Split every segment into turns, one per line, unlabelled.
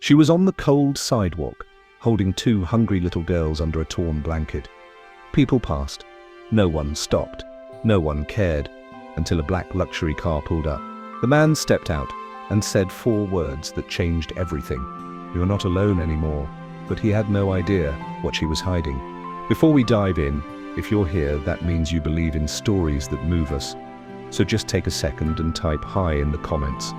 She was on the cold sidewalk, holding two hungry little girls under a torn blanket. People passed. No one stopped. No one cared, until a black luxury car pulled up. The man stepped out and said 4 words that changed everything. "You're not alone anymore." But he had no idea what she was hiding. Before we dive in, if you're here, that means you believe in stories that move us. So just take a second and type "hi" in the comments.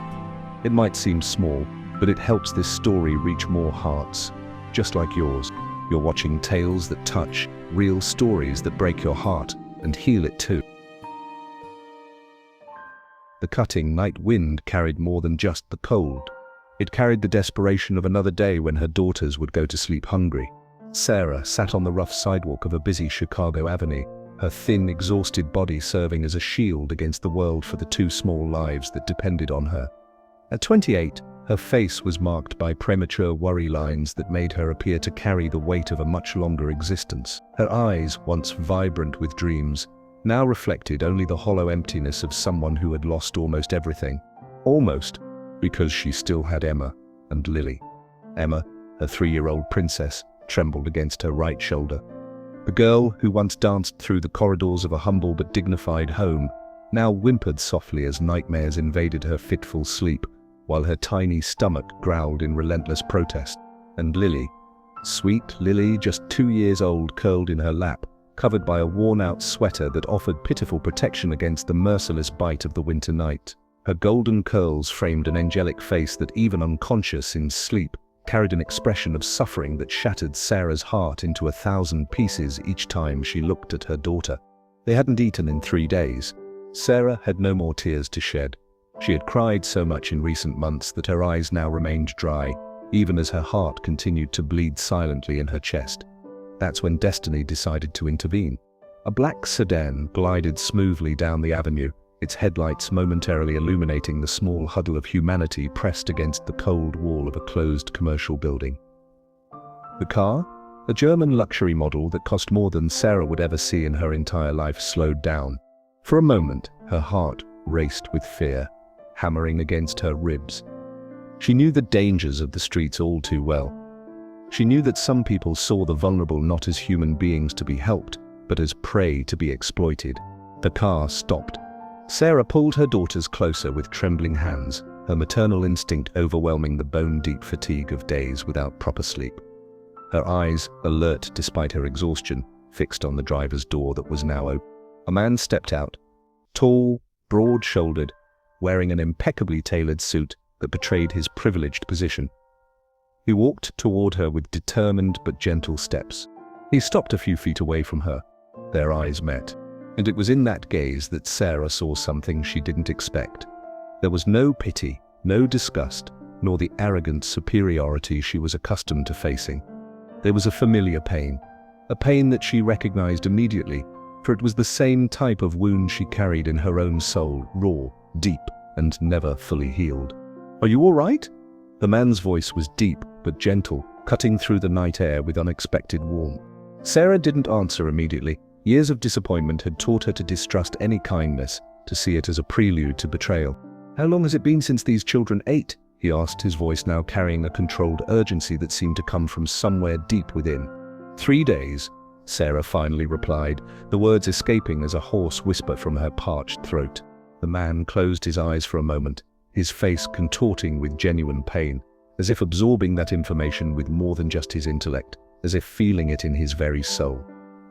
It might seem small, but it helps this story reach more hearts, just like yours. You're watching tales that touch, real stories that break your heart and heal it too. The cutting night wind carried more than just the cold. It carried the desperation of another day when her daughters would go to sleep hungry. Sarah sat on the rough sidewalk of a busy Chicago avenue, her thin, exhausted body serving as a shield against the world for the 2 small lives that depended on her. At 28, her face was marked by premature worry lines that made her appear to carry the weight of a much longer existence. Her eyes, once vibrant with dreams, now reflected only the hollow emptiness of someone who had lost almost everything. Almost, because she still had Emma and Lily. Emma, her 3-year-old princess, trembled against her right shoulder. The girl who once danced through the corridors of a humble but dignified home now whimpered softly as nightmares invaded her fitful sleep, while her tiny stomach growled in relentless protest. And Lily, sweet Lily, just 2 years old, curled in her lap, covered by a worn-out sweater that offered pitiful protection against the merciless bite of the winter night. Her golden curls framed an angelic face that, even unconscious in sleep, carried an expression of suffering that shattered Sarah's heart into 1,000 pieces each time she looked at her daughter. They hadn't eaten in 3 days. Sarah had no more tears to shed. She had cried so much in recent months that her eyes now remained dry, even as her heart continued to bleed silently in her chest. That's when destiny decided to intervene. A black sedan glided smoothly down the avenue, its headlights momentarily illuminating the small huddle of humanity pressed against the cold wall of a closed commercial building. The car, a German luxury model that cost more than Sarah would ever see in her entire life, slowed down. For a moment, her heart raced with fear, hammering against her ribs. She knew the dangers of the streets all too well. She knew that some people saw the vulnerable not as human beings to be helped, but as prey to be exploited. The car stopped. Sarah pulled her daughters closer with trembling hands, her maternal instinct overwhelming the bone-deep fatigue of days without proper sleep. Her eyes, alert despite her exhaustion, fixed on the driver's door that was now open. A man stepped out, tall, broad-shouldered, wearing an impeccably tailored suit that betrayed his privileged position. He walked toward her with determined but gentle steps. He stopped a few feet away from her. Their eyes met, and it was in that gaze that Sarah saw something she didn't expect. There was no pity, no disgust, nor the arrogant superiority she was accustomed to facing. There was a familiar pain, a pain that she recognized immediately, for it was the same type of wound she carried in her own soul, raw, deep, and never fully healed. "Are you all right?" The man's voice was deep but gentle, cutting through the night air with unexpected warmth. Sarah didn't answer immediately. Years of disappointment had taught her to distrust any kindness, to see it as a prelude to betrayal. "How long has it been since these children ate?" he asked, his voice now carrying a controlled urgency that seemed to come from somewhere deep within. 3 days, Sarah finally replied, the words escaping as a hoarse whisper from her parched throat. The man closed his eyes for a moment, his face contorting with genuine pain, as if absorbing that information with more than just his intellect, as if feeling it in his very soul.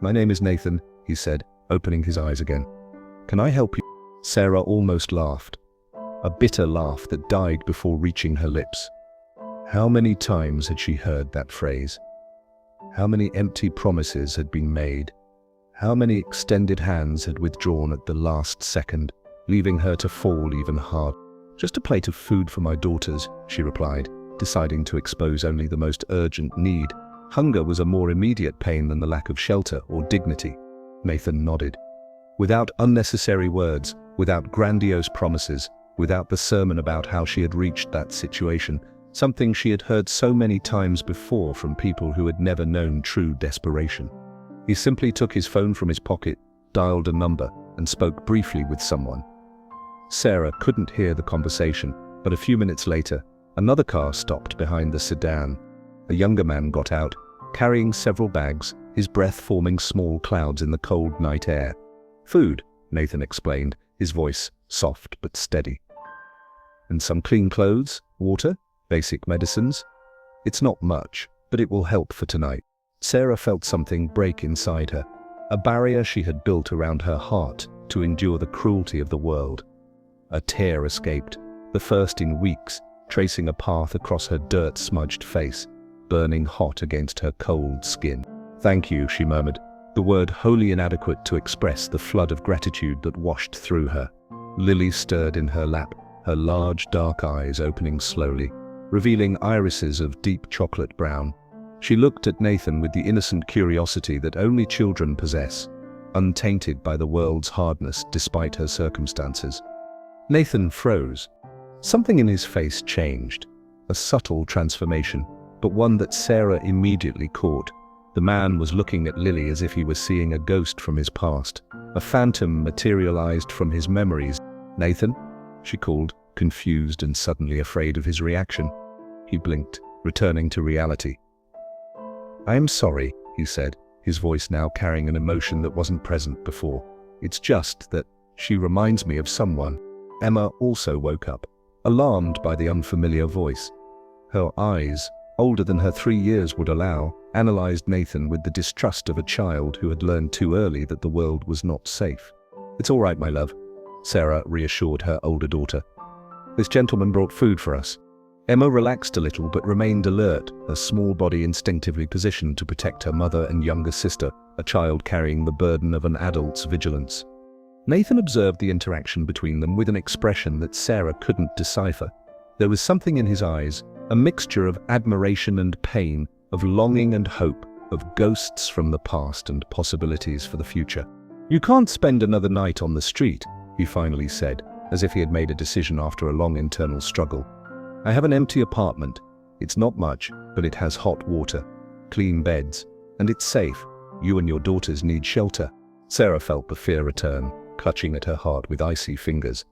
"My name is Nathan," he said, opening his eyes again. "Can I help you?" Sarah almost laughed, a bitter laugh that died before reaching her lips. How many times had she heard that phrase? How many empty promises had been made? How many extended hands had withdrawn at the last second, leaving her to fall even harder? "Just a plate of food for my daughters," she replied, deciding to expose only the most urgent need. Hunger was a more immediate pain than the lack of shelter or dignity. Nathan nodded. Without unnecessary words, without grandiose promises, without the sermon about how she had reached that situation, something she had heard so many times before from people who had never known true desperation. He simply took his phone from his pocket, dialed a number, and spoke briefly with someone. Sarah couldn't hear the conversation, but a few minutes later, Another car stopped behind the sedan. A younger man got out, carrying several bags, his breath forming small clouds in the cold night air. "Food," Nathan explained, his voice soft but steady. "And some clean clothes, water, basic medicines. It's not much, but it will help for tonight." Sarah felt something break inside her, a barrier she had built around her heart to endure the cruelty of the world. A tear escaped, the first in weeks, tracing a path across her dirt-smudged face, burning hot against her cold skin. "Thank you," she murmured, the word wholly inadequate to express the flood of gratitude that washed through her. Lily stirred in her lap, her large dark eyes opening slowly, revealing irises of deep chocolate brown. She looked at Nathan with the innocent curiosity that only children possess, untainted by the world's hardness despite her circumstances. Nathan froze. Something in his face changed, a subtle transformation, but one that Sarah immediately caught. The man was looking at Lily as if he was seeing a ghost from his past, a phantom materialized from his memories. "Nathan?" she called, confused and suddenly afraid of his reaction. He blinked, returning to reality. "I am sorry," he said, his voice now carrying an emotion that wasn't present before. "It's just that she reminds me of someone." Emma also woke up, alarmed by the unfamiliar voice. Her eyes, older than her 3 years would allow, analyzed Nathan with the distrust of a child who had learned too early that the world was not safe. "It's all right, my love," Sarah reassured her older daughter. "This gentleman brought food for us." Emma relaxed a little but remained alert, her small body instinctively positioned to protect her mother and younger sister, a child carrying the burden of an adult's vigilance. Nathan observed the interaction between them with an expression that Sarah couldn't decipher. There was something in his eyes, a mixture of admiration and pain, of longing and hope, of ghosts from the past and possibilities for the future. "You can't spend another night on the street," he finally said, as if he had made a decision after a long internal struggle. "I have an empty apartment. It's not much, but it has hot water, clean beds, and it's safe. You and your daughters need shelter." Sarah felt the fear return, clutching at her heart with icy fingers.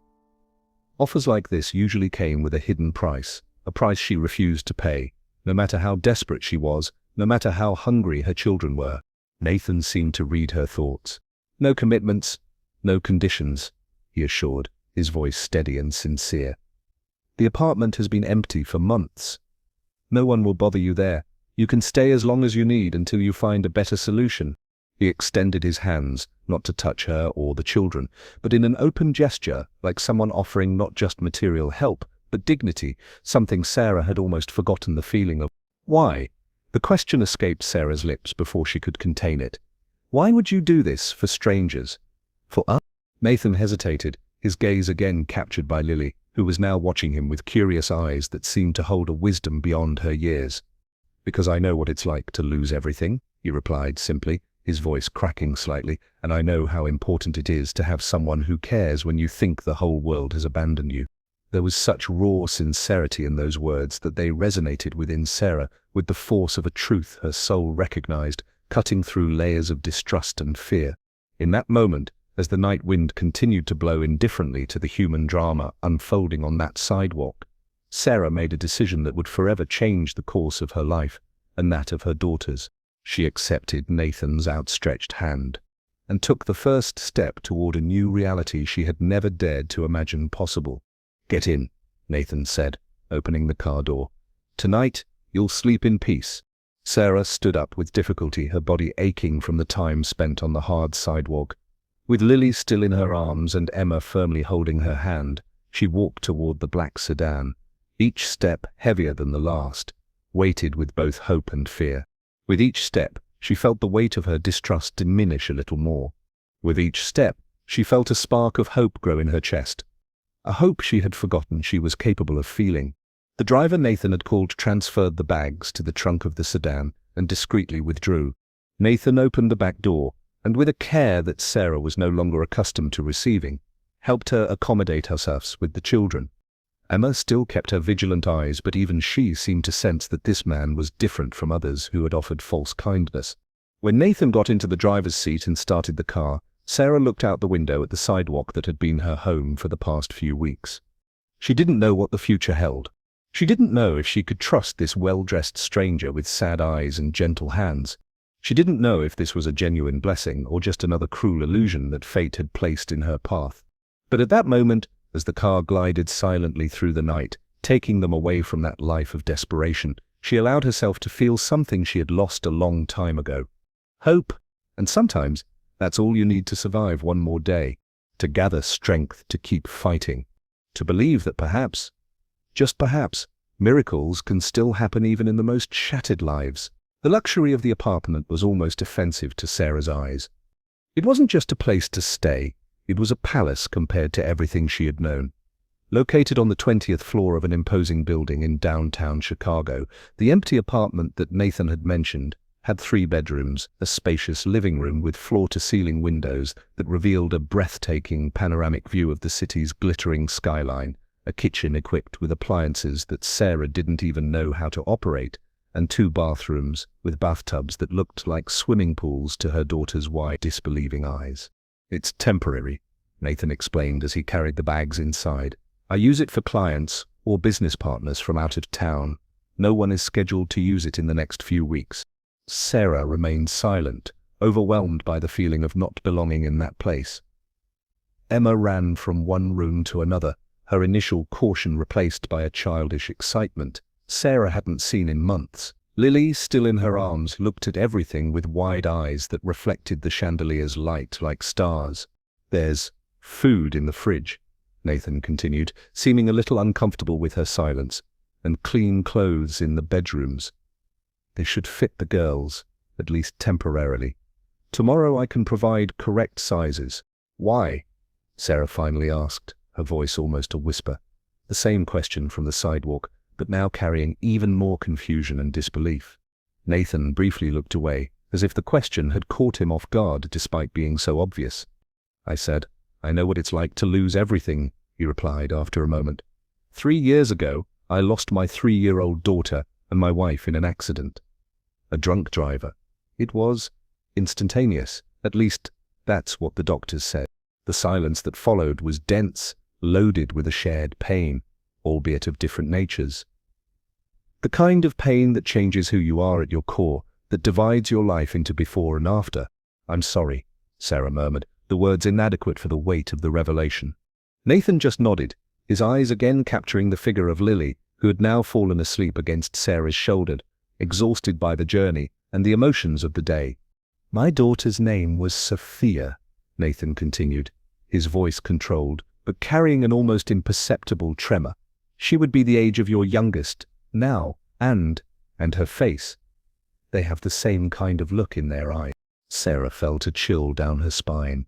Offers like this usually came with a hidden price, a price she refused to pay, no matter how desperate she was, no matter how hungry her children were. Nathan seemed to read her thoughts. "No commitments, no conditions," he assured, his voice steady and sincere. "The apartment has been empty for months. No one will bother you there. You can stay as long as you need until you find a better solution." He extended his hands, not to touch her or the children, but in an open gesture, like someone offering not just material help, but dignity, something Sarah had almost forgotten the feeling of. "Why?" The question escaped Sarah's lips before she could contain it. "Why would you do this for strangers? For us?" Nathan hesitated, his gaze again captured by Lily, who was now watching him with curious eyes that seemed to hold a wisdom beyond her years. "Because I know what it's like to lose everything," he replied simply, his voice cracking slightly, "and I know how important it is to have someone who cares when you think the whole world has abandoned you." There was such raw sincerity in those words that they resonated within Sarah with the force of a truth her soul recognized, cutting through layers of distrust and fear. In that moment, as the night wind continued to blow indifferently to the human drama unfolding on that sidewalk, Sarah made a decision that would forever change the course of her life and that of her daughters. She accepted Nathan's outstretched hand and took the first step toward a new reality she had never dared to imagine possible. "Get in," Nathan said, opening the car door. "Tonight, you'll sleep in peace." Sarah stood up with difficulty, her body aching from the time spent on the hard sidewalk. With Lily still in her arms and Emma firmly holding her hand, she walked toward the black sedan, each step heavier than the last, weighted with both hope and fear. With each step, she felt the weight of her distrust diminish a little more. With each step, she felt a spark of hope grow in her chest, a hope she had forgotten she was capable of feeling. The driver Nathan had called transferred the bags to the trunk of the sedan and discreetly withdrew. Nathan opened the back door, and with a care that Sarah was no longer accustomed to receiving, helped her accommodate herself with the children. Emma still kept her vigilant eyes, but even she seemed to sense that this man was different from others who had offered false kindness. When Nathan got into the driver's seat and started the car, Sarah looked out the window at the sidewalk that had been her home for the past few weeks. She didn't know what the future held. She didn't know if she could trust this well-dressed stranger with sad eyes and gentle hands. She didn't know if this was a genuine blessing or just another cruel illusion that fate had placed in her path. But at that moment, as the car glided silently through the night, taking them away from that life of desperation, she allowed herself to feel something she had lost a long time ago. Hope. And sometimes, that's all you need to survive one more day, to gather strength to keep fighting, to believe that perhaps, just perhaps, miracles can still happen even in the most shattered lives. The luxury of the apartment was almost offensive to Sarah's eyes. It wasn't just a place to stay, it was a palace compared to everything she had known. Located on the 20th floor of an imposing building in downtown Chicago, the empty apartment that Nathan had mentioned had 3 bedrooms, a spacious living room with floor-to-ceiling windows that revealed a breathtaking panoramic view of the city's glittering skyline, a kitchen equipped with appliances that Sarah didn't even know how to operate, and 2 bathrooms with bathtubs that looked like swimming pools to her daughter's wide, disbelieving eyes. "It's temporary," Nathan explained as he carried the bags inside. "I use it for clients or business partners from out of town. No one is scheduled to use it in the next few weeks." Sarah remained silent, overwhelmed by the feeling of not belonging in that place. Emma ran from one room to another, her initial caution replaced by a childish excitement Sarah hadn't seen in months. Lily, still in her arms, looked at everything with wide eyes that reflected the chandelier's light like stars. "There's food in the fridge," Nathan continued, seeming a little uncomfortable with her silence, "and clean clothes in the bedrooms. They should fit the girls, at least temporarily. Tomorrow I can provide correct sizes." "Why?" Sarah finally asked, her voice almost a whisper. The same question from the sidewalk, but now carrying even more confusion and disbelief. Nathan briefly looked away, as if the question had caught him off guard despite being so obvious. "I said, I know what it's like to lose everything," he replied after a moment. 3 years ago, I lost my 3-year-old daughter and my wife in an accident. A drunk driver. It was instantaneous. At least, that's what the doctors said. The silence that followed was dense, loaded with a shared pain, albeit of different natures. The kind of pain that changes who you are at your core, that divides your life into before and after. "I'm sorry," Sarah murmured, the words inadequate for the weight of the revelation. Nathan just nodded, his eyes again capturing the figure of Lily, who had now fallen asleep against Sarah's shoulder, exhausted by the journey and the emotions of the day. "My daughter's name was Sophia," Nathan continued, his voice controlled, but carrying an almost imperceptible tremor. "She would be the age of your youngest, now, and her face. They have the same kind of look in their eyes." Sarah felt a chill down her spine.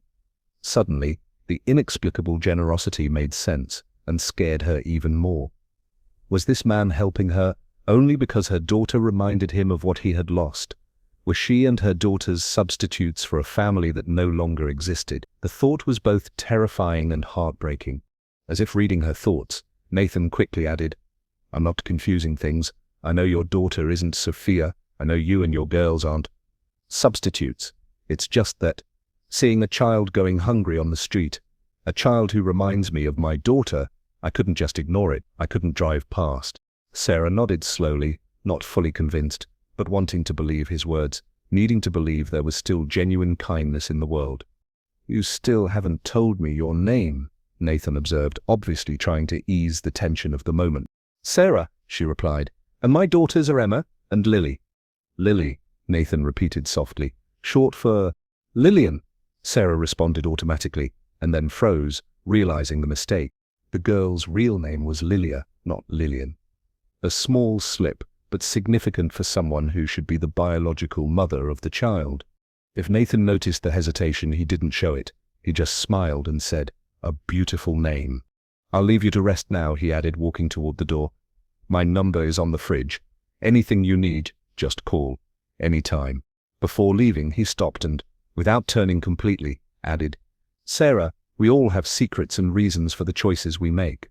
Suddenly, the inexplicable generosity made sense and scared her even more. Was this man helping her only because her daughter reminded him of what he had lost? Were she and her daughters substitutes for a family that no longer existed? The thought was both terrifying and heartbreaking. As if reading her thoughts, Nathan quickly added, "I'm not confusing things. I know your daughter isn't Sophia. I know you and your girls aren't substitutes. It's just that, seeing a child going hungry on the street, a child who reminds me of my daughter, I couldn't just ignore it. I couldn't drive past." Sarah nodded slowly, not fully convinced, but wanting to believe his words, needing to believe there was still genuine kindness in the world. "You still haven't told me your name," Nathan observed, obviously trying to ease the tension of the moment. "Sarah," she replied, "and my daughters are Emma and Lily." "Lily," Nathan repeated softly. "Short for Lillian," Sarah responded automatically, and then froze, realizing the mistake. The girl's real name was Lilia, not Lillian. A small slip, but significant for someone who should be the biological mother of the child. If Nathan noticed the hesitation, he didn't show it. He just smiled and said, "A beautiful name." "I'll leave you to rest now," he added, walking toward the door. "My number is on the fridge. Anything you need, just call. Anytime." Before leaving, he stopped and, without turning completely, added, "Sarah, we all have secrets and reasons for the choices we make.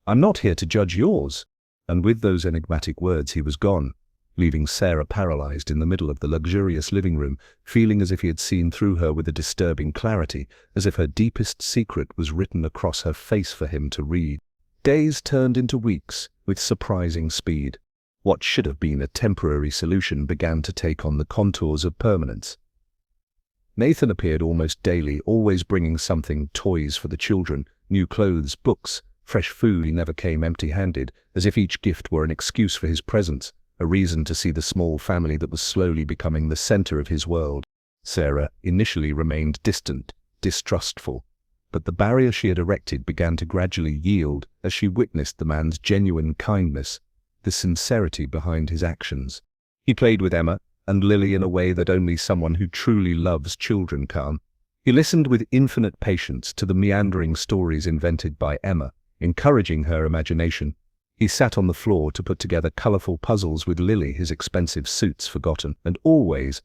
I'm not here to judge yours." And with those enigmatic words, he was gone, leaving Sarah paralyzed in the middle of the luxurious living room, feeling as if he had seen through her with a disturbing clarity, as if her deepest secret was written across her face for him to read. Days turned into weeks with surprising speed. What should have been a temporary solution began to take on the contours of permanence. Nathan appeared almost daily, always bringing something: toys for the children, new clothes, books, fresh food. He never came empty-handed, as if each gift were an excuse for his presence, a reason to see the small family that was slowly becoming the center of his world. Sarah initially remained distant, distrustful, but the barrier she had erected began to gradually yield as she witnessed the man's genuine kindness, the sincerity behind his actions. He played with Emma and Lily in a way that only someone who truly loves children can. He listened with infinite patience to the meandering stories invented by Emma, encouraging her imagination. He sat on the floor to put together colorful puzzles with Lily, his expensive suits forgotten, and always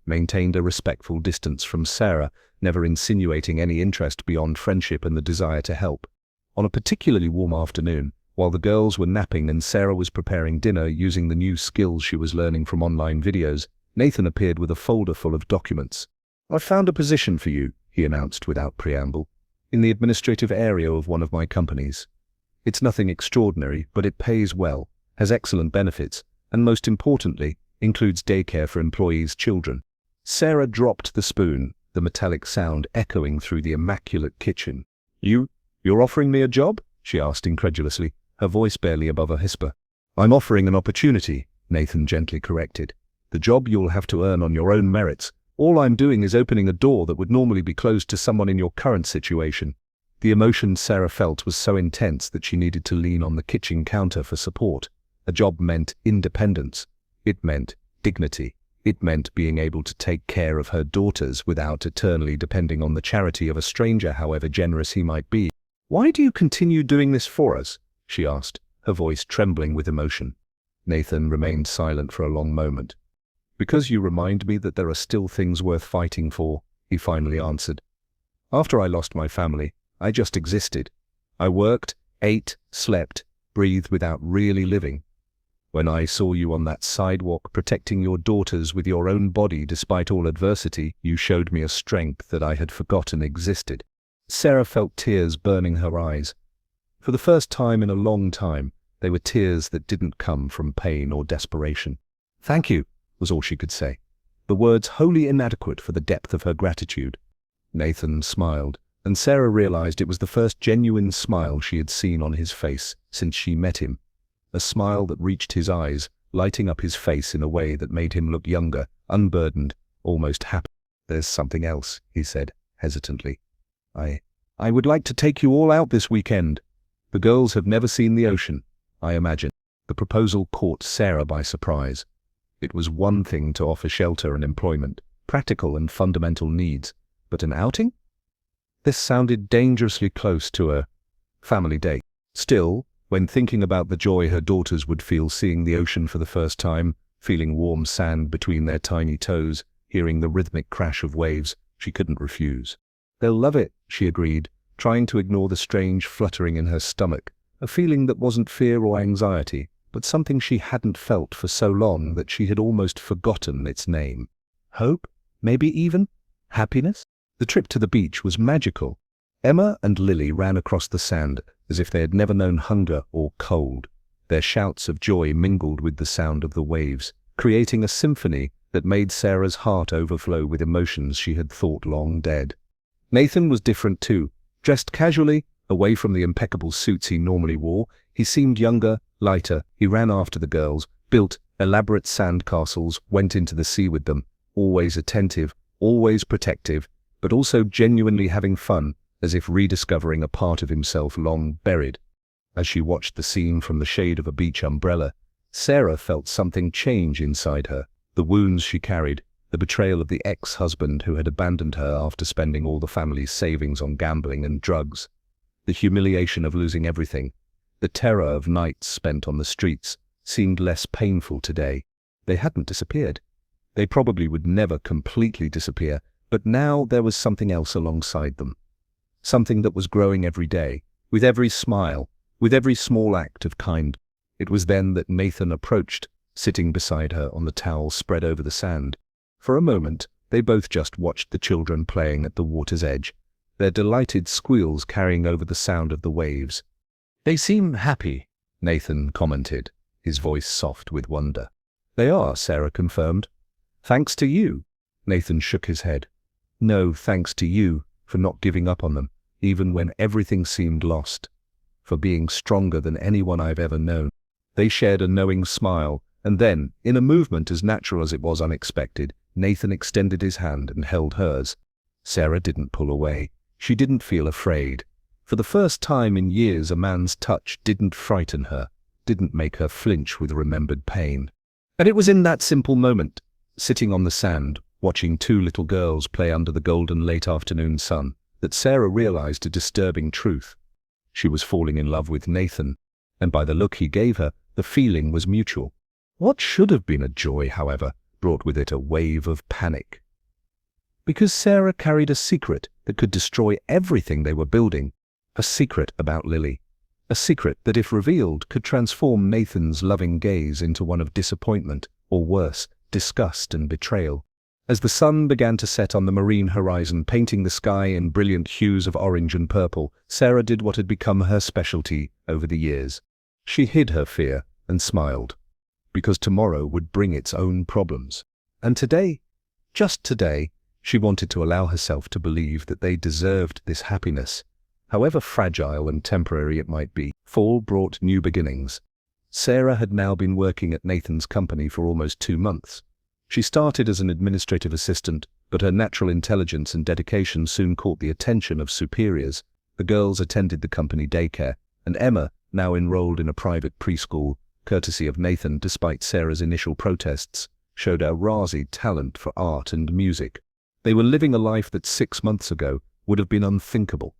maintained a respectful distance from Sarah, never insinuating any interest beyond friendship and the desire to help. On a particularly warm afternoon, while the girls were napping and Sarah was preparing dinner using the new skills she was learning from online videos, Nathan appeared with a folder full of documents. "I've found a position for you," he announced without preamble, "in the administrative area of one of my companies. It's nothing extraordinary, but it pays well, has excellent benefits, and most importantly, includes daycare for employees' children." Sarah dropped the spoon, the metallic sound echoing through the immaculate kitchen. You're offering me a job?" she asked incredulously, her voice barely above a whisper. "I'm offering an opportunity," Nathan gently corrected. "The job you'll have to earn on your own merits. All I'm doing is opening a door that would normally be closed to someone in your current situation." The emotion Sarah felt was so intense that she needed to lean on the kitchen counter for support. A job meant independence. It meant dignity. It meant being able to take care of her daughters without eternally depending on the charity of a stranger, however generous he might be. "Why do you continue doing this for us?" she asked, her voice trembling with emotion. Nathan remained silent for a long moment. "Because you remind me that there are still things worth fighting for," he finally answered. "After I lost my family, I just existed. I worked, ate, slept, breathed without really living. When I saw you on that sidewalk protecting your daughters with your own body despite all adversity, you showed me a strength that I had forgotten existed." Sarah felt tears burning her eyes. For the first time in a long time, they were tears that didn't come from pain or desperation. "Thank you," was all she could say, the words wholly inadequate for the depth of her gratitude. Nathan smiled, and Sarah realized it was the first genuine smile she had seen on his face since she met him. A smile that reached his eyes, lighting up his face in a way that made him look younger, unburdened, almost happy. "There's something else," he said, hesitantly. I would like to take you all out this weekend. The girls have never seen the ocean, I imagine." The proposal caught Sarah by surprise. It was one thing to offer shelter and employment, practical and fundamental needs, but an outing? This sounded dangerously close to a family date. Still, when thinking about the joy her daughters would feel seeing the ocean for the first time, feeling warm sand between their tiny toes, hearing the rhythmic crash of waves, she couldn't refuse. "They'll love it," she agreed, trying to ignore the strange fluttering in her stomach, a feeling that wasn't fear or anxiety, but something she hadn't felt for so long that she had almost forgotten its name. Hope? Maybe even happiness? The trip to the beach was magical. Emma and Lily ran across the sand as if they had never known hunger or cold. Their shouts of joy mingled with the sound of the waves, creating a symphony that made Sarah's heart overflow with emotions she had thought long dead. Nathan was different too. Dressed casually, away from the impeccable suits he normally wore, he seemed younger, lighter. He ran after the girls, built elaborate sand castles, went into the sea with them, always attentive, always protective, but also genuinely having fun, as if rediscovering a part of himself long buried. As she watched the scene from the shade of a beach umbrella, Sarah felt something change inside her. The wounds she carried, the betrayal of the ex-husband who had abandoned her after spending all the family's savings on gambling and drugs, the humiliation of losing everything, the terror of nights spent on the streets, seemed less painful today. They hadn't disappeared. They probably would never completely disappear, but now there was something else alongside them. Something that was growing every day, with every smile, with every small act of kindness. It was then that Nathan approached, sitting beside her on the towel spread over the sand. For a moment, they both just watched the children playing at the water's edge, their delighted squeals carrying over the sound of the waves. They seem happy, Nathan commented, his voice soft with wonder. They are, Sarah confirmed. Thanks to you. Nathan shook his head. No, thanks to you for not giving up on them, even when everything seemed lost. For being stronger than anyone I've ever known. They shared a knowing smile, and then, in a movement as natural as it was unexpected, Nathan extended his hand and held hers. Sarah didn't pull away. She didn't feel afraid. For the first time in years, a man's touch didn't frighten her, didn't make her flinch with remembered pain. And it was in that simple moment, sitting on the sand, watching two little girls play under the golden late afternoon sun, that Sarah realized a disturbing truth. She was falling in love with Nathan, and by the look he gave her, the feeling was mutual. What should have been a joy, however, brought with it a wave of panic. Because Sarah carried a secret that could destroy everything they were building, a secret about Lily, a secret that if revealed could transform Nathan's loving gaze into one of disappointment, or worse, disgust and betrayal. As the sun began to set on the marine horizon, painting the sky in brilliant hues of orange and purple, Sarah did what had become her specialty over the years. She hid her fear and smiled, because tomorrow would bring its own problems. And today, just today, she wanted to allow herself to believe that they deserved this happiness. However fragile and temporary it might be, fall brought new beginnings. Sarah had now been working at Nathan's company for almost 2 months. She started as an administrative assistant, but her natural intelligence and dedication soon caught the attention of superiors. The girls attended the company daycare, and Emma, now enrolled in a private preschool, courtesy of Nathan despite Sarah's initial protests, showed a Razi talent for art and music. They were living a life that 6 months ago would have been unthinkable.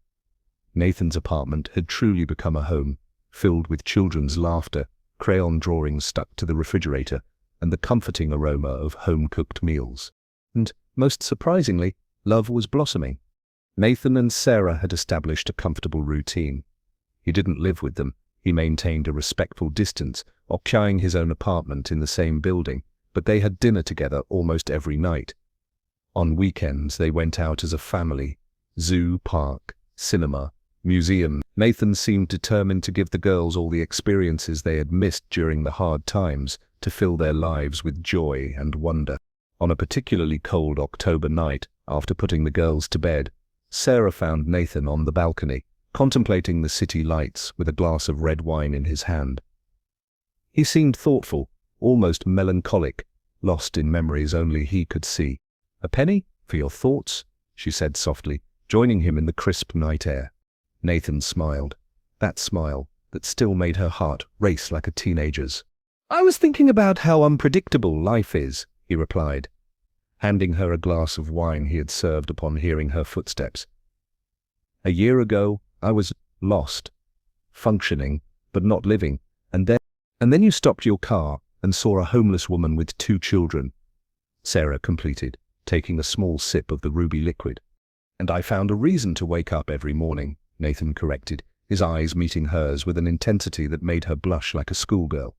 Nathan's apartment had truly become a home, filled with children's laughter, crayon drawings stuck to the refrigerator, and the comforting aroma of home-cooked meals. And, most surprisingly, love was blossoming. Nathan and Sarah had established a comfortable routine. He didn't live with them. He maintained a respectful distance, occupying his own apartment in the same building, but they had dinner together almost every night. On weekends, they went out as a family. Zoo, park, cinema, museum. Nathan seemed determined to give the girls all the experiences they had missed during the hard times, to fill their lives with joy and wonder. On a particularly cold October night, after putting the girls to bed, Sarah found Nathan on the balcony, contemplating the city lights with a glass of red wine in his hand. He seemed thoughtful, almost melancholic, lost in memories only he could see. "A penny for your thoughts," she said softly, joining him in the crisp night air. Nathan smiled, that smile that still made her heart race like a teenager's. "I was thinking about how unpredictable life is," he replied, handing her a glass of wine he had served upon hearing her footsteps. "A year ago, I was lost, functioning, but not living, and then you stopped your car and saw a homeless woman with 2 children, Sarah completed, taking a small sip of the ruby liquid. "And I found a reason to wake up every morning," Nathan corrected, his eyes meeting hers with an intensity that made her blush like a schoolgirl.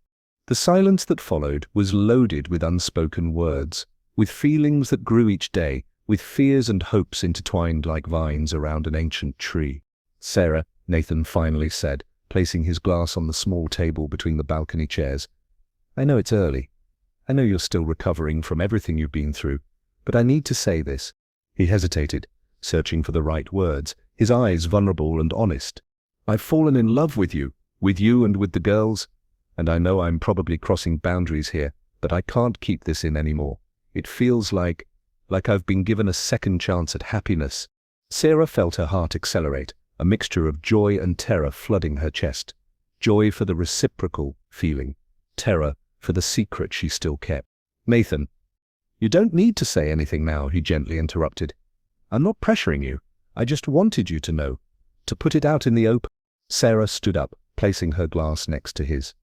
The silence that followed was loaded with unspoken words, with feelings that grew each day, with fears and hopes intertwined like vines around an ancient tree. "Sarah," Nathan finally said, placing his glass on the small table between the balcony chairs, "I know it's early. I know you're still recovering from everything you've been through, but I need to say this." He hesitated, searching for the right words, his eyes vulnerable and honest. "I've fallen in love with you and with the girls. And I know I'm probably crossing boundaries here, but I can't keep this in anymore. It feels like I've been given a second chance at happiness." Sarah felt her heart accelerate, a mixture of joy and terror flooding her chest. Joy for the reciprocal feeling, terror for the secret she still kept. "Nathan, you don't need to say anything now," he gently interrupted. "I'm not pressuring you. I just wanted you to know, to put it out in the open." Sarah stood up, placing her glass next to his.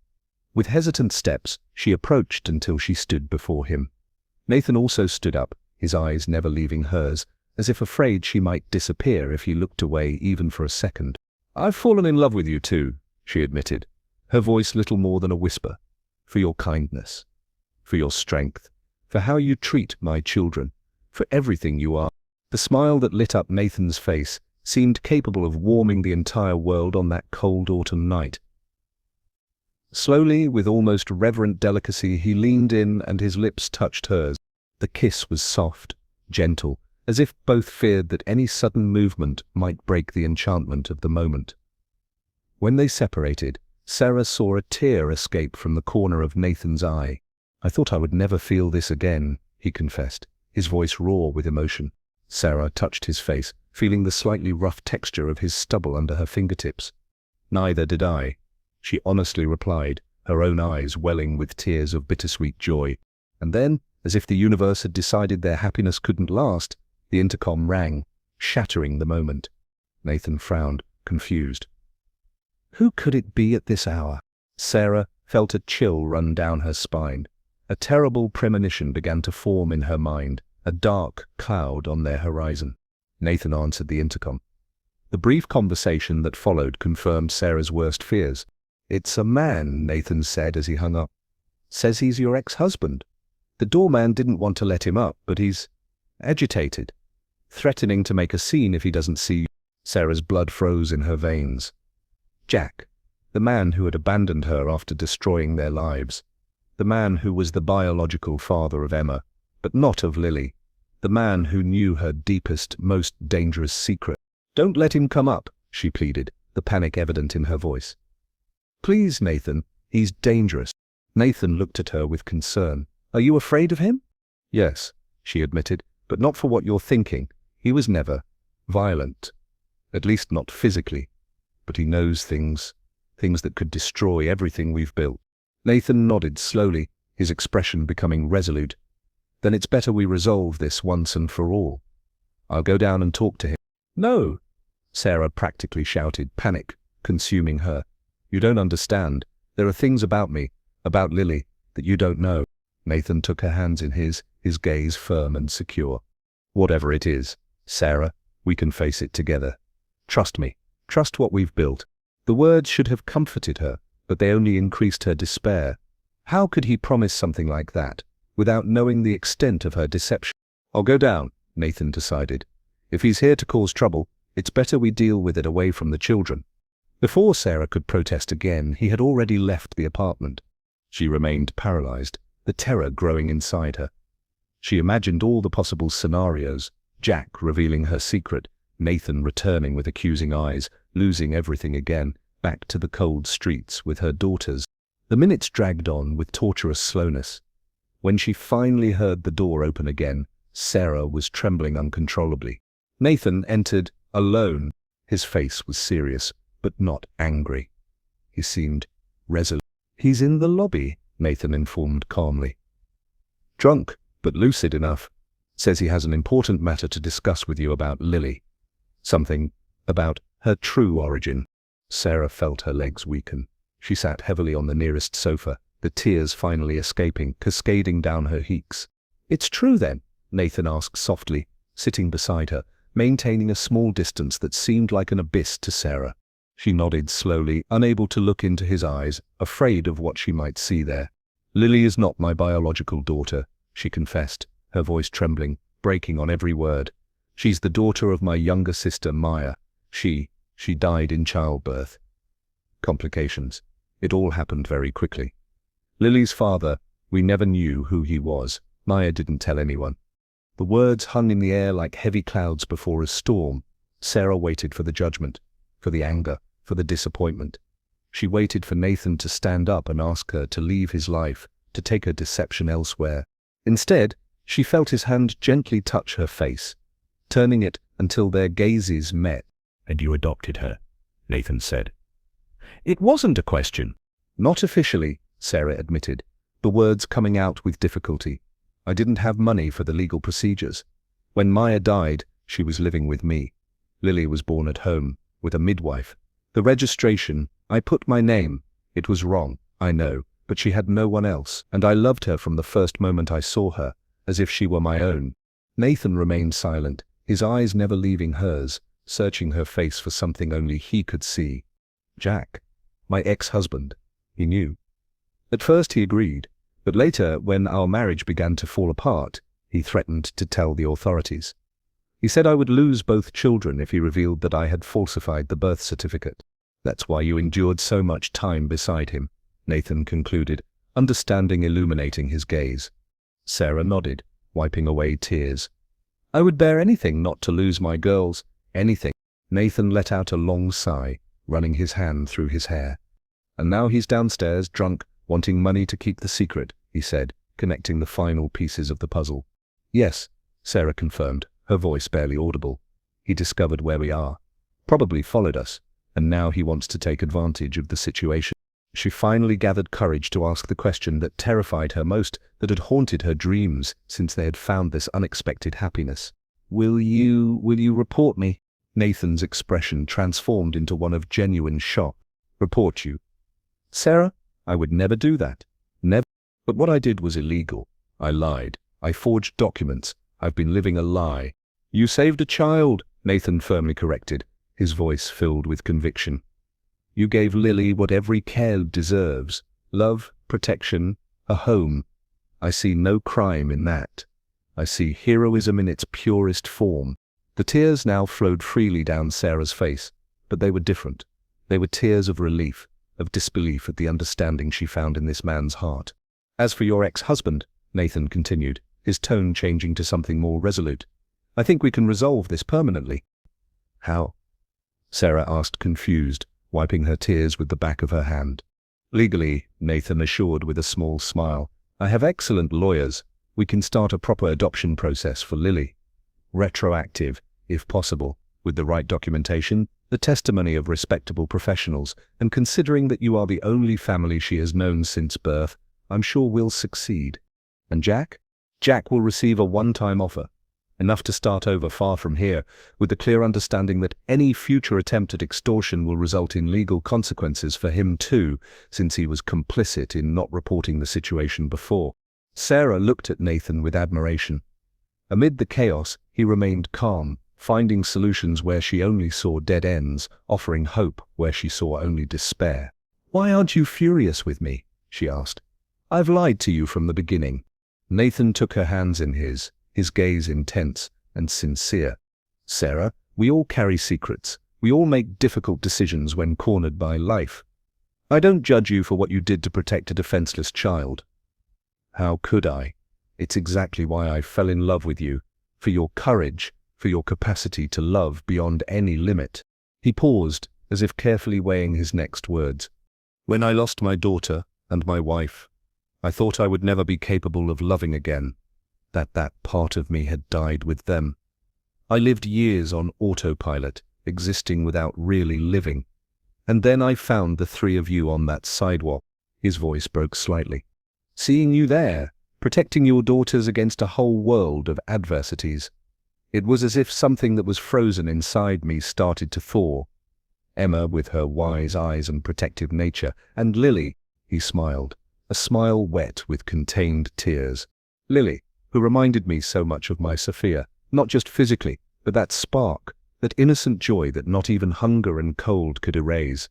With hesitant steps, she approached until she stood before him. Nathan also stood up, his eyes never leaving hers, as if afraid she might disappear if he looked away even for a second. "I've fallen in love with you too," she admitted, her voice little more than a whisper. "For your kindness, for your strength, for how you treat my children, for everything you are." The smile that lit up Nathan's face seemed capable of warming the entire world on that cold autumn night. Slowly, with almost reverent delicacy, he leaned in and his lips touched hers. The kiss was soft, gentle, as if both feared that any sudden movement might break the enchantment of the moment. When they separated, Sarah saw a tear escape from the corner of Nathan's eye. "I thought I would never feel this again," he confessed, his voice raw with emotion. Sarah touched his face, feeling the slightly rough texture of his stubble under her fingertips. "Neither did I," she honestly replied, her own eyes welling with tears of bittersweet joy. And then, as if the universe had decided their happiness couldn't last, the intercom rang, shattering the moment. Nathan frowned, confused. Who could it be at this hour? Sarah felt a chill run down her spine. A terrible premonition began to form in her mind, a dark cloud on their horizon. Nathan answered the intercom. The brief conversation that followed confirmed Sarah's worst fears. "It's a man," Nathan said as he hung up. "Says he's your ex-husband. The doorman didn't want to let him up, but he's agitated, threatening to make a scene if he doesn't see you." Sarah's blood froze in her veins. Jack, the man who had abandoned her after destroying their lives. The man who was the biological father of Emma, but not of Lily. The man who knew her deepest, most dangerous secret. "Don't let him come up," she pleaded, the panic evident in her voice. "Please, Nathan, he's dangerous." Nathan looked at her with concern. "Are you afraid of him?" "Yes," she admitted, "but not for what you're thinking. He was never violent. At least not physically. But he knows things that could destroy everything we've built." Nathan nodded slowly, his expression becoming resolute. "Then it's better we resolve this once and for all. I'll go down and talk to him." "No!" Sarah practically shouted, panic consuming her. "You don't understand. There are things about me, about Lily, that you don't know." Nathan took her hands in his gaze firm and secure. "Whatever it is, Sarah, we can face it together. Trust me. Trust what we've built." The words should have comforted her, but they only increased her despair. How could he promise something like that, without knowing the extent of her deception? "I'll go down," Nathan decided. "If he's here to cause trouble, it's better we deal with it away from the children." Before Sarah could protest again, he had already left the apartment. She remained paralyzed, the terror growing inside her. She imagined all the possible scenarios, Jack revealing her secret, Nathan returning with accusing eyes, losing everything again, back to the cold streets with her daughters. The minutes dragged on with torturous slowness. When she finally heard the door open again, Sarah was trembling uncontrollably. Nathan entered, alone. His face was serious, but not angry. He seemed resolute. "He's in the lobby," Nathan informed calmly. "Drunk, but lucid enough. Says he has an important matter to discuss with you about Lily. Something about her true origin." Sarah felt her legs weaken. She sat heavily on the nearest sofa, the tears finally escaping, cascading down her cheeks. "It's true then?" Nathan asked softly, sitting beside her, maintaining a small distance that seemed like an abyss to Sarah. She nodded slowly, unable to look into his eyes, afraid of what she might see there. "Lily is not my biological daughter," she confessed, her voice trembling, breaking on every word. "She's the daughter of my younger sister, Maya. She died in childbirth. Complications. It all happened very quickly. Lily's father, we never knew who he was. Maya didn't tell anyone." The words hung in the air like heavy clouds before a storm. Sarah waited for the judgment, for the anger, for the disappointment. She waited for Nathan to stand up and ask her to leave his life, to take her deception elsewhere. Instead, she felt his hand gently touch her face, turning it until their gazes met. "And you adopted her," Nathan said. "It wasn't a question." "Not officially," Sarah admitted, the words coming out with difficulty. "I didn't have money for the legal procedures. When Maya died, she was living with me. Lily was born at home, with a midwife. The registration, I put my name. It was wrong, I know, but she had no one else, and I loved her from the first moment I saw her, as if she were my own." Nathan remained silent, his eyes never leaving hers, searching her face for something only he could see. "Jack, my ex-husband," he knew. At first he agreed, but later, when our marriage began to fall apart, he threatened to tell the authorities. He said I would lose both children if he revealed that I had falsified the birth certificate. That's why you endured so much time beside him, Nathan concluded, understanding illuminating his gaze. Sarah nodded, wiping away tears. I would bear anything not to lose my girls, anything. Nathan let out a long sigh, running his hand through his hair. And now he's downstairs, drunk, wanting money to keep the secret, he said, connecting the final pieces of the puzzle. Yes, Sarah confirmed, her voice barely audible. He discovered where we are. Probably followed us, and now he wants to take advantage of the situation. She finally gathered courage to ask the question that terrified her most, that had haunted her dreams since they had found this unexpected happiness. Will you report me? Nathan's expression transformed into one of genuine shock. Report you? Sarah, I would never do that. Never. But what I did was illegal. I lied. I forged documents. I've been living a lie. You saved a child, Nathan firmly corrected, his voice filled with conviction. You gave Lily what every child deserves: love, protection, a home. I see no crime in that. I see heroism in its purest form. The tears now flowed freely down Sarah's face, but they were different. They were tears of relief, of disbelief at the understanding she found in this man's heart. As for your ex-husband, Nathan continued, his tone changing to something more resolute, I think we can resolve this permanently. How? Sarah asked, confused, wiping her tears with the back of her hand. Legally, Nathan assured with a small smile. I have excellent lawyers. We can start a proper adoption process for Lily. Retroactive, if possible, with the right documentation, the testimony of respectable professionals, and considering that you are the only family she has known since birth, I'm sure we'll succeed. And Jack? Jack will receive a one-time offer, enough to start over far from here, with the clear understanding that any future attempt at extortion will result in legal consequences for him too, since he was complicit in not reporting the situation before. Sarah looked at Nathan with admiration. Amid the chaos, he remained calm, finding solutions where she only saw dead ends, offering hope where she saw only despair. Why aren't you furious with me? She asked. I've lied to you from the beginning. Nathan took her hands in his gaze intense and sincere. Sarah, we all carry secrets. We all make difficult decisions when cornered by life. I don't judge you for what you did to protect a defenseless child. How could I? It's exactly why I fell in love with you, for your courage, for your capacity to love beyond any limit. He paused, as if carefully weighing his next words. When I lost my daughter and my wife, I thought I would never be capable of loving again, that part of me had died with them. I lived years on autopilot, existing without really living. And then I found the three of you on that sidewalk. His voice broke slightly. Seeing you there, protecting your daughters against a whole world of adversities. It was as if something that was frozen inside me started to thaw. Emma with her wise eyes and protective nature, and Lily, he smiled, a smile wet with contained tears. Lily, who reminded me so much of my Sophia, not just physically, but that spark, that innocent joy that not even hunger and cold could erase.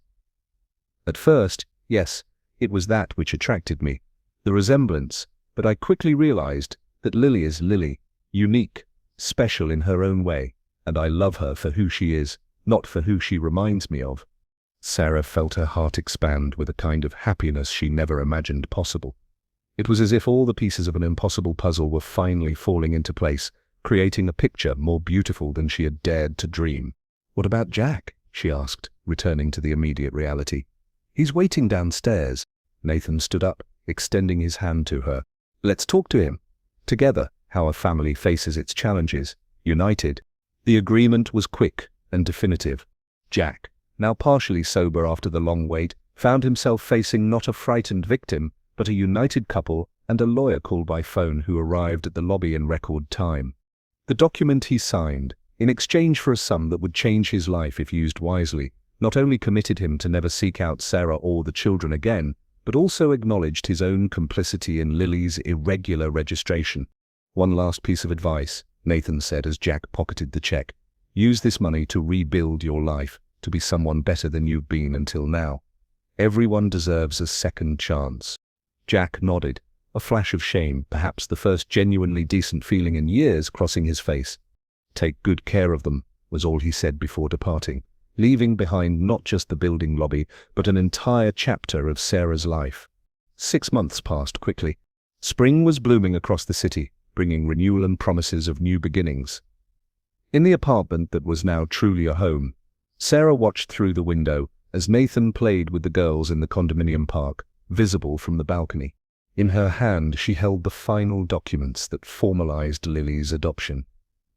At first, yes, it was that which attracted me, the resemblance, but I quickly realized that Lily is Lily, unique, special in her own way, and I love her for who she is, not for who she reminds me of. Sarah felt her heart expand with a kind of happiness she never imagined possible. It was as if all the pieces of an impossible puzzle were finally falling into place, creating a picture more beautiful than she had dared to dream. What about Jack? She asked, returning to the immediate reality. He's waiting downstairs. Nathan stood up, extending his hand to her. Let's talk to him. Together, how a family faces its challenges, united. The agreement was quick and definitive. Jack, now partially sober after the long wait, found himself facing not a frightened victim, but a united couple and a lawyer called by phone who arrived at the lobby in record time. The document he signed, in exchange for a sum that would change his life if used wisely, not only committed him to never seek out Sarah or the children again, but also acknowledged his own complicity in Lily's irregular registration. One last piece of advice, Nathan said as Jack pocketed the check. Use this money to rebuild your life, to be someone better than you've been until now. Everyone deserves a second chance. Jack nodded, a flash of shame, perhaps the first genuinely decent feeling in years, crossing his face. "Take good care of them," was all he said before departing, leaving behind not just the building lobby, but an entire chapter of Sarah's life. 6 months passed quickly. Spring was blooming across the city, bringing renewal and promises of new beginnings. In the apartment that was now truly a home, Sarah watched through the window as Nathan played with the girls in the condominium park, visible from the balcony. In her hand, she held the final documents that formalized Lily's adoption,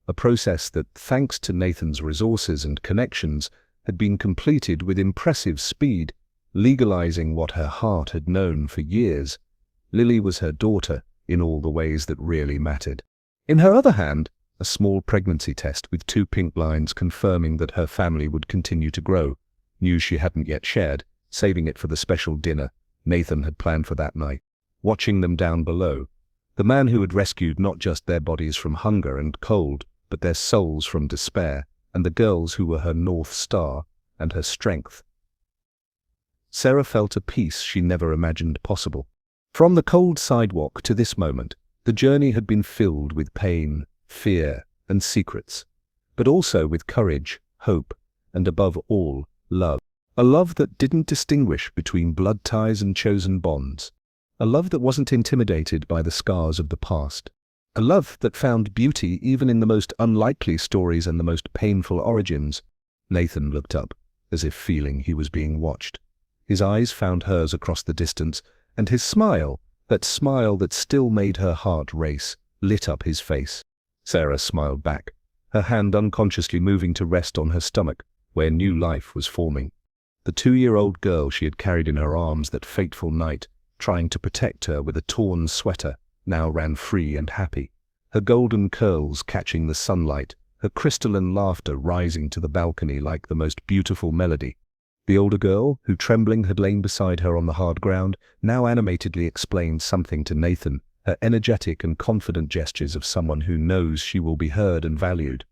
a process that, thanks to Nathan's resources and connections, had been completed with impressive speed, legalizing what her heart had known for years. Lily was her daughter in all the ways that really mattered. In her other hand, a small pregnancy test with 2 pink lines confirming that her family would continue to grow, news she hadn't yet shared, saving it for the special dinner Nathan had planned for that night. Watching them down below, the man who had rescued not just their bodies from hunger and cold, but their souls from despair, and the girls who were her North Star and her strength. Sarah felt a peace she never imagined possible. From the cold sidewalk to this moment, the journey had been filled with pain, fear, and secrets, but also with courage, hope, and above all, love. A love that didn't distinguish between blood ties and chosen bonds. A love that wasn't intimidated by the scars of the past. A love that found beauty even in the most unlikely stories and the most painful origins. Nathan looked up, as if feeling he was being watched. His eyes found hers across the distance, and his smile, that smile that still made her heart race, lit up his face. Sarah smiled back, her hand unconsciously moving to rest on her stomach, where new life was forming. The 2-year-old girl she had carried in her arms that fateful night, trying to protect her with a torn sweater, now ran free and happy, her golden curls catching the sunlight, her crystalline laughter rising to the balcony like the most beautiful melody. The older girl, who trembling had lain beside her on the hard ground, now animatedly explained something to Nathan, her energetic and confident gestures of someone who knows she will be heard and valued.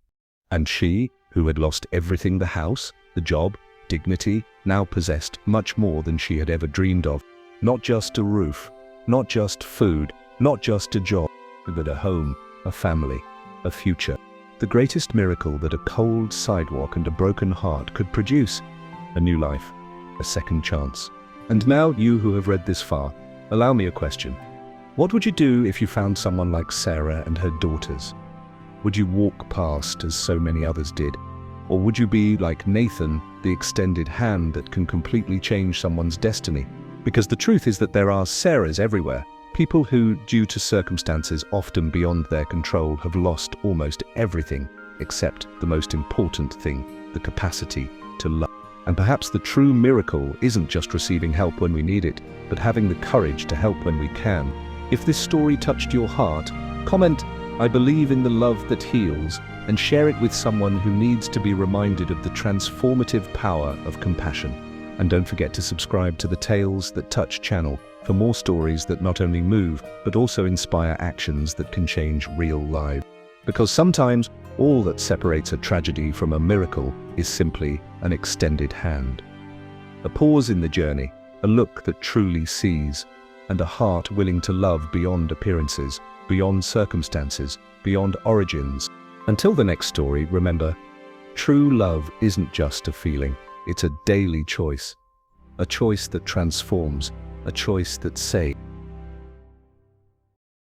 And she, who had lost everything, the house, the job, dignity, now possessed much more than she had ever dreamed of. Not just a roof, not just food, not just a job, but a home, a family, a future. The greatest miracle that a cold sidewalk and a broken heart could produce. A new life, a second chance. And now, you who have read this far, allow me a question. What would you do if you found someone like Sarah and her daughters? Would you walk past as so many others did? Or would you be like Nathan, the extended hand that can completely change someone's destiny? Because the truth is that there are Sarahs everywhere, people who, due to circumstances often beyond their control, have lost almost everything except the most important thing, the capacity to love. And perhaps the true miracle isn't just receiving help when we need it, but having the courage to help when we can. If this story touched your heart, comment, "I believe in the love that heals," and share it with someone who needs to be reminded of the transformative power of compassion. And don't forget to subscribe to the Tales That Touch channel for more stories that not only move, but also inspire actions that can change real lives. Because sometimes, all that separates a tragedy from a miracle is simply an extended hand. A pause in the journey, a look that truly sees, and a heart willing to love beyond appearances, beyond circumstances, beyond origins. Until the next story, remember, true love isn't just a feeling, it's a daily choice. A choice that transforms, a choice that saves.